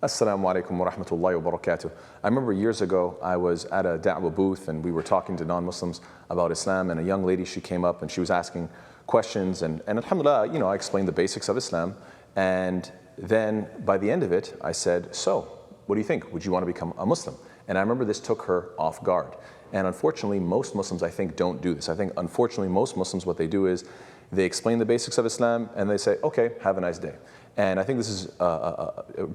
Assalamu alaikum wa rahmatullahi wa barakatuh. I remember years ago I was at a Daawah booth and we were talking to non-Muslims about Islam, and a young lady, she came up and she was asking questions, and alhamdulillah, I explained the basics of Islam, and then by the end of it I said, so what do you think? Would you want to become a Muslim? And I remember this took her off guard. And unfortunately, most Muslims, I think, don't do this. I think, unfortunately, most Muslims, what they do is they explain the basics of Islam and they say, okay, have a nice day. And I think this is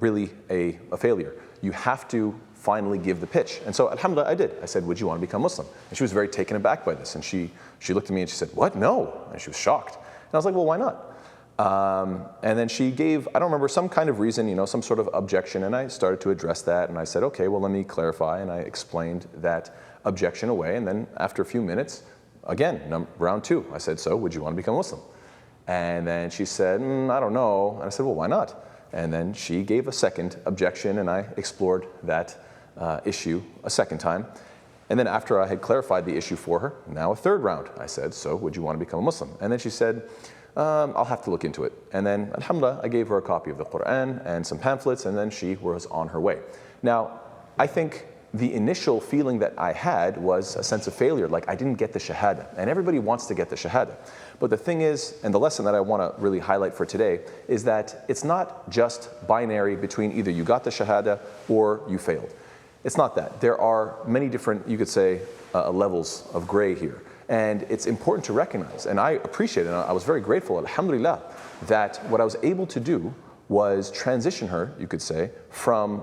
really a failure. You have to finally give the pitch. And so, alhamdulillah, I did. I said, would you want to become Muslim? And she was very taken aback by this. And she looked at me and she said, what? No. And she was shocked. And I was like, well, why not? And then she gave, I don't remember, some kind of reason, some sort of objection, and I started to address that, and I said, okay, well, let me clarify, and I explained that objection away, and then after a few minutes, again, round two, I said, so would you want to become Muslim? And then she said, I don't know, and I said, well, why not? And then she gave a second objection, and I explored that issue a second time. And then after I had clarified the issue for her, now a third round, I said, so would you want to become a Muslim? And then she said, I'll have to look into it. And then, alhamdulillah, I gave her a copy of the Quran and some pamphlets, and then she was on her way. Now, I think the initial feeling that I had was a sense of failure, like I didn't get the shahada. And everybody wants to get the shahada. But the thing is, and the lesson that I want to really highlight for today, is that it's not just binary between either you got the shahada or you failed. It's not that. There are many different, you could say, levels of gray here. And it's important to recognize, and I appreciate it, and I was very grateful, alhamdulillah, that what I was able to do was transition her, you could say, from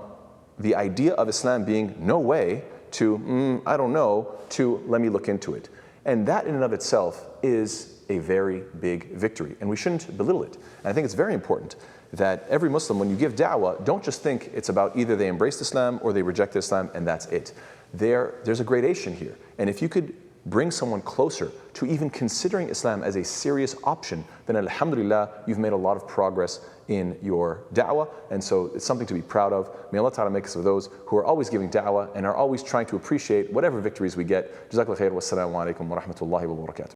the idea of Islam being no way to, I don't know, to let me look into it. And that in and of itself is a very big victory, and we shouldn't belittle it. And I think it's very important that every Muslim, when you give da'wah, don't just think it's about either they embraced Islam or they rejected Islam and that's it. There's a gradation here. And if you could bring someone closer to even considering Islam as a serious option, then alhamdulillah, you've made a lot of progress in your da'wah, and so it's something to be proud of. May Allah ta'ala make us of those who are always giving da'wah and are always trying to appreciate whatever victories we get. Jazakallah khair, wassalamu alaikum wa rahmatullahi wa barakatuh.